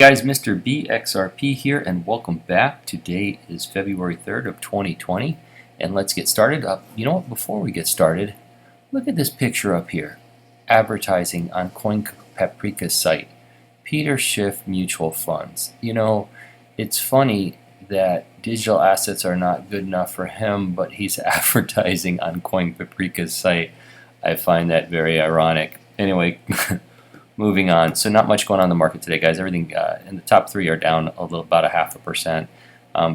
Guys, Mr. BXRP here, and welcome back. Today is February 3rd of 2020, and let's get started. You know what? Before we get started, look at this picture up here. Advertising on CoinPaprika's site. Peter Schiff Mutual Funds. You know, it's funny that digital assets are not good enough for him, but he's advertising on CoinPaprika's site. I find that very ironic. Anyway. Moving on, so not much going on in the market today, guys. Everything in the top three are down a little, about 0.5%.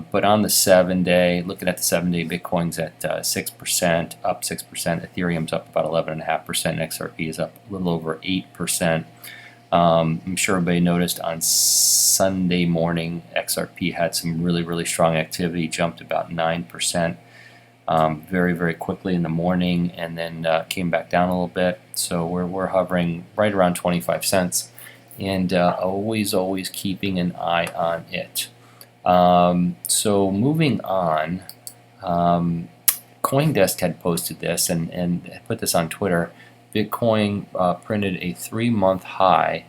But on the 7-day, looking at the 7-day, Bitcoin's at 6%, up 6%. Ethereum's up about 11.5%. And XRP is up a little over 8%. I'm sure everybody noticed on Sunday morning, XRP had some really strong activity, jumped about 9%. Very quickly in the morning, and then came back down a little bit. So we're hovering right around 25 cents, and always keeping an eye on it. So moving on, CoinDesk had posted this and put this on Twitter. Bitcoin printed a 3-month high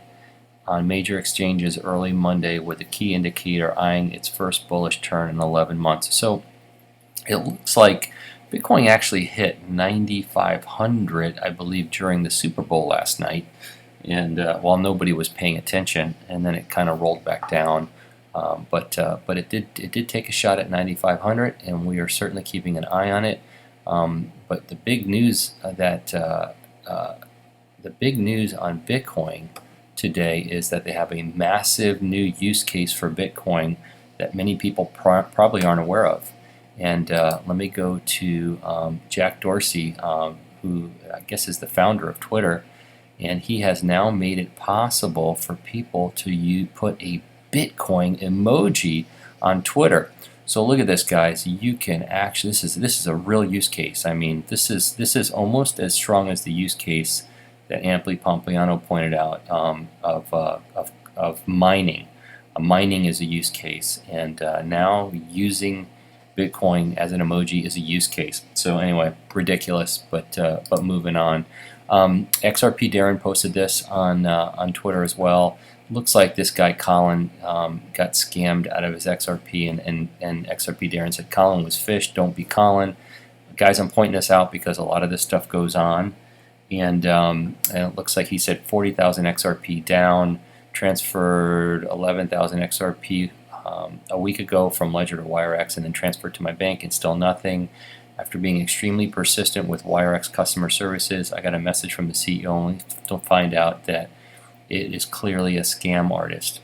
on major exchanges early Monday, with a key indicator eyeing its first bullish turn in 11 months. So it looks like Bitcoin actually hit 9,500, I believe, during the Super Bowl last night, and while nobody was paying attention, and then it kind of rolled back down. But it did take a shot at 9,500, and we are certainly keeping an eye on it. But the big news on Bitcoin today is that they have a massive new use case for Bitcoin that many people probably aren't aware of. And let me go to Jack Dorsey, who I guess is the founder of Twitter, and he has now made it possible for people to put a Bitcoin emoji on Twitter. So look at this, guys. You can actually, this is a real use case. I mean, this is almost as strong as the use case that Ampli Pompliano pointed out of mining. Mining is a use case, and now using Bitcoin as an emoji is a use case. So anyway, ridiculous, but moving on. XRP Darren posted this on Twitter as well. Looks like this guy Colin got scammed out of his XRP, and XRP Darren said Colin was fished. Don't be Colin. Guys, I'm pointing this out because a lot of this stuff goes on, and it looks like he said 40,000 XRP down, transferred 11,000 XRP a week ago from Ledger to WireX, and then transferred to my bank, and still nothing. After being extremely persistent with WireX customer services, I got a message from the CEO only to find out that it is clearly a scam artist.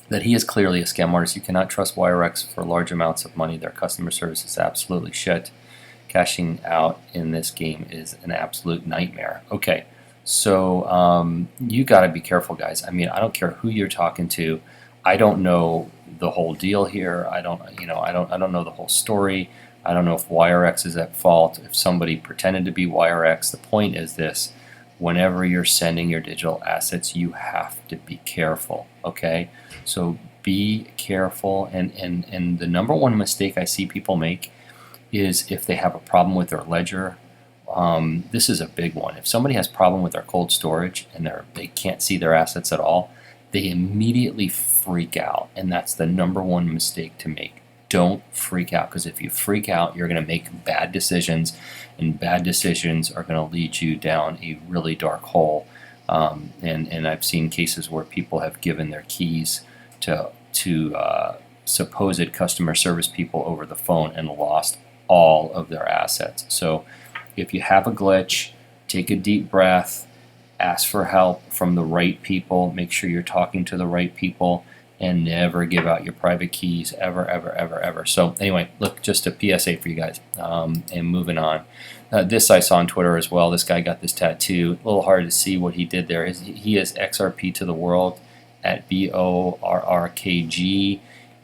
That he is clearly a scam artist. You cannot trust WireX for large amounts of money. Their customer service is absolutely shit. Cashing out in this game is an absolute nightmare. Okay, so you got to be careful, guys. I mean, I don't care who you're talking to. I don't know the whole deal here. I don't know the whole story. I don't know if WireX is at fault, if somebody pretended to be WireX. The point is this: whenever you're sending your digital assets, you have to be careful. Okay, so be careful. And the number one mistake I see people make is if they have a problem with their ledger. This is a big one. If somebody has a problem with their cold storage and they can't see their assets at all, they immediately freak out, and that's the number one mistake to make. Don't freak out, because if you freak out, you're going to make bad decisions, and bad decisions are going to lead you down a really dark hole. And I've seen cases where people have given their keys to supposed customer service people over the phone and lost all of their assets. So if you have a glitch, take a deep breath. Ask for help from the right people. Make sure you're talking to the right people, and never give out your private keys ever. So anyway, look, just a PSA for you guys. And moving on. This I saw on Twitter as well. This guy got this tattoo. A little hard to see what he did there. He is XRP to the world at BORRKG,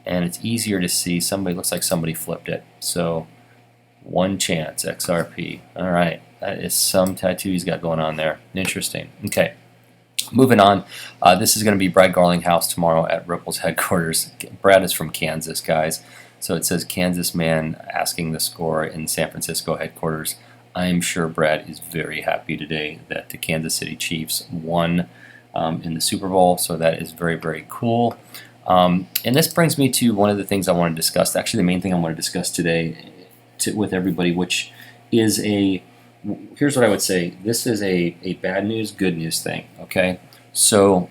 and it's easier to see. Looks like somebody flipped it. So one chance, XRP. All right. That is some tattoo he's got going on there. Interesting. Okay, moving on. This is going to be Brad Garlinghouse tomorrow at Ripple's headquarters. Brad is from Kansas, guys. So it says Kansas man asking the score in San Francisco headquarters. I am sure Brad is very happy today that the Kansas City Chiefs won in the Super Bowl, so that is very, very cool. And this brings me to one of the things I want to discuss, actually the main thing I want to discuss today with everybody, which is here's what I would say, this is a bad news, good news thing, okay? So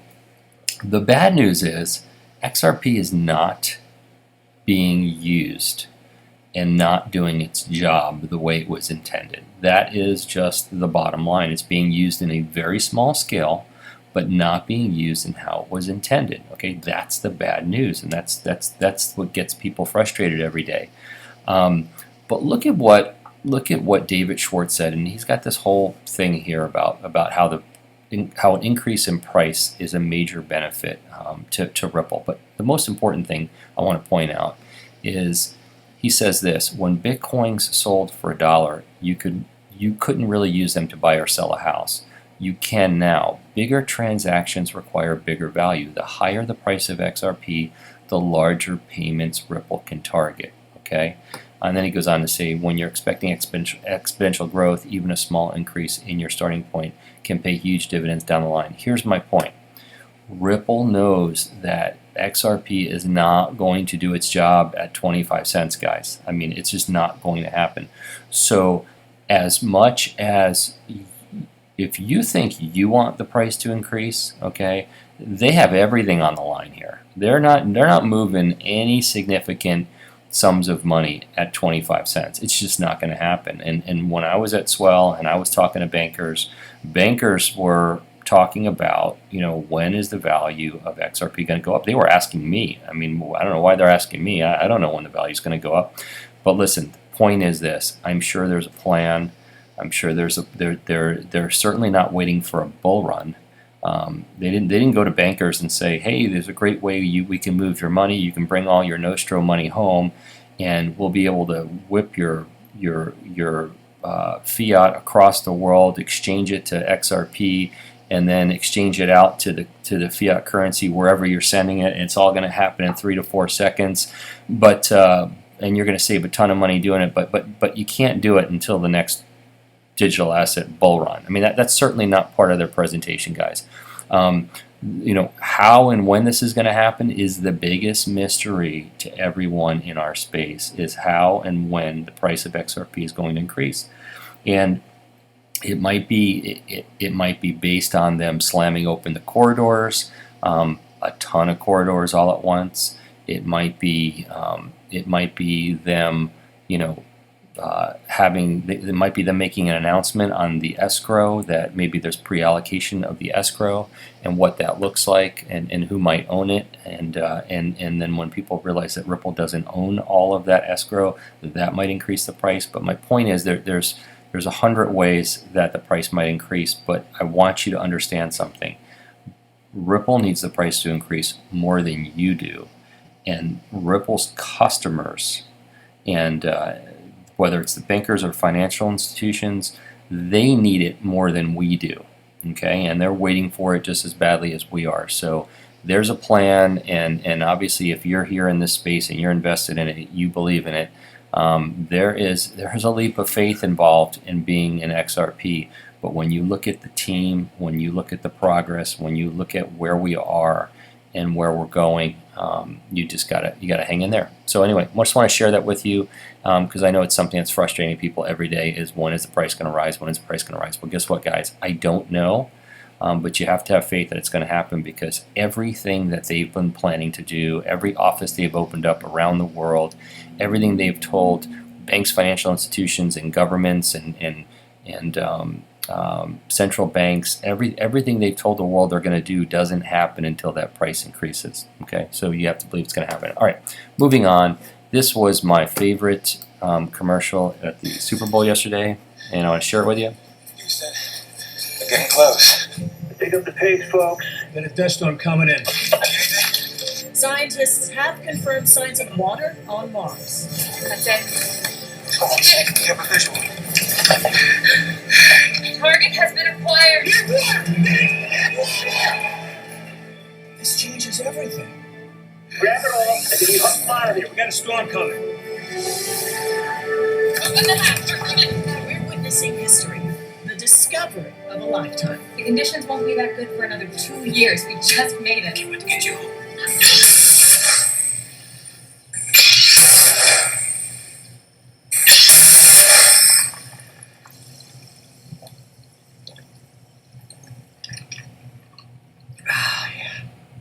the bad news is XRP is not being used and not doing its job the way it was intended. That is just the bottom line. It's being used in a very small scale, but not being used in how it was intended. Okay, that's the bad news, and that's what gets people frustrated every day. But look at what David Schwartz said, and he's got this whole thing here about how an increase in price is a major benefit to Ripple. But the most important thing I want to point out is he says this: when Bitcoins sold for $1, you couldn't really use them to buy or sell a house. You can now. Bigger transactions require bigger value. The higher the price of XRP, the larger payments Ripple can target. Okay, and then he goes on to say, when you're expecting exponential growth, even a small increase in your starting point can pay huge dividends down the line. Here's my point. Ripple knows that XRP is not going to do its job at 25 cents, guys. I mean, it's just not going to happen. So as much as if you think you want the price to increase, okay, they have everything on the line here. They're not moving any significant sums of money at 25 cents. It's just not going to happen. And when I was at Swell and I was talking to bankers were talking about, when is the value of XRP going to go up? They were asking me. I mean, I don't know why they're asking me. I don't know when the value is going to go up. But listen, the point is this: I'm sure there's a plan. I'm sure they're certainly not waiting for a bull run. They didn't go to bankers and say, hey, there's a great way we can move your money. You can bring all your Nostro money home, and we'll be able to whip your fiat across the world, exchange it to XRP, and then exchange it out to the fiat currency wherever you're sending it. And it's all going to happen in 3 to 4 seconds. But and you're going to save a ton of money doing it. But you can't do it until the next digital asset bull run. I mean, that's certainly not part of their presentation, guys. How and when this is going to happen is the biggest mystery to everyone in our space, is how and when the price of XRP is going to increase. And it might be based on them slamming open the corridors, a ton of corridors all at once. It might be them, it might be them making an announcement on the escrow, that maybe there's pre-allocation of the escrow and what that looks like, and who might own it, and then when people realize that Ripple doesn't own all of that escrow, that might increase the price. But my point is, there's 100 ways that the price might increase, but I want you to understand something. Ripple needs the price to increase more than you do, and Ripple's customers, and whether it's the bankers or financial institutions, they need it more than we do, okay? And they're waiting for it just as badly as we are. So there's a plan, and obviously if you're here in this space and you're invested in it, you believe in it, there's a leap of faith involved in being an XRP. But when you look at the team, when you look at the progress, when you look at where we are and where we're going, you gotta hang in there. So anyway, I just want to share that with you, because I know it's something that's frustrating people every day, is when is the price going to rise? When is the price going to rise? Well, guess what, guys? I don't know, but you have to have faith that it's going to happen, because everything that they've been planning to do, every office they've opened up around the world, everything they've told banks, financial institutions, and governments, and central banks, everything they've told the world they're going to do doesn't happen until that price increases. Okay, so you have to believe it's going to happen. All right, moving on. This was my favorite commercial at the Super Bowl yesterday, and I want to share it with you. Houston, we're getting close. Pick up the pace, folks. Got a dust storm coming in. Scientists have confirmed signs of water on Mars. That's it. Almost. We have a visual. Target has been acquired. This changes everything. Grab it all and then you hustle out of here. We got a storm coming. Open the hatch. We're witnessing history. The discovery recovery of a lifetime. The conditions won't be that good for another 2 years. We just made it. Can't wait to get you home.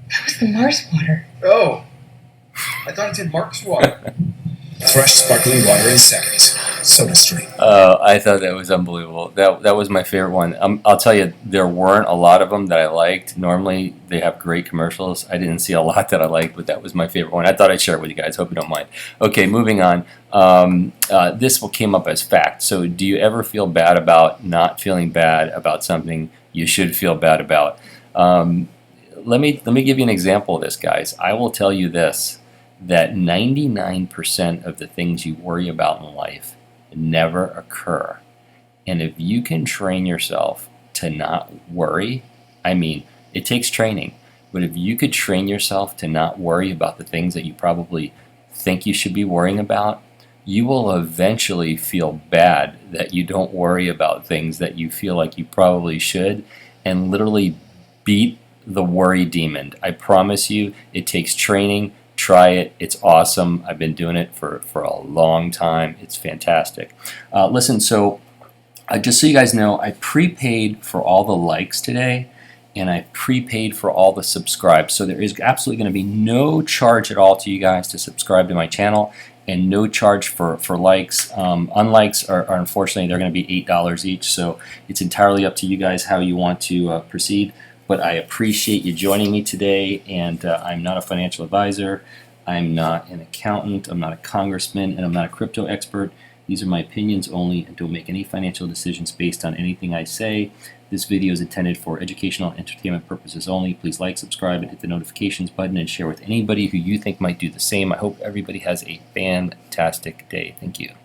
That was the Mars water. Oh, I thought it said Mark's water. Fresh sparkling water in seconds. SodaStream. I thought that was unbelievable. That was my favorite one. I'll tell you, there weren't a lot of them that I liked. Normally, they have great commercials. I didn't see a lot that I liked, but that was my favorite one. I thought I'd share it with you guys. Hope you don't mind. Okay, moving on. This came up as fact. So, do you ever feel bad about not feeling bad about something you should feel bad about? Let me give you an example of this, guys. I will tell you this, that 99% of the things you worry about in life never occur. And if you can train yourself to not worry, I mean, it takes training, but if you could train yourself to not worry about the things that you probably think you should be worrying about, you will eventually feel bad that you don't worry about things that you feel like you probably should, and literally beat the worry demon. I promise you, it takes training. Try it. It's awesome. I've been doing it for a long time. It's fantastic. Listen, so just so you guys know, I prepaid for all the likes today, and I prepaid for all the subscribes. So there is absolutely going to be no charge at all to you guys to subscribe to my channel, and no charge for likes. Unlikes are unfortunately, they're going to be $8 each. So it's entirely up to you guys how you want to proceed. But I appreciate you joining me today, and I'm not a financial advisor, I'm not an accountant, I'm not a congressman, and I'm not a crypto expert. These are my opinions only, and don't make any financial decisions based on anything I say. This video is intended for educational and entertainment purposes only. Please like, subscribe, and hit the notifications button, and share with anybody who you think might do the same. I hope everybody has a fantastic day. Thank you.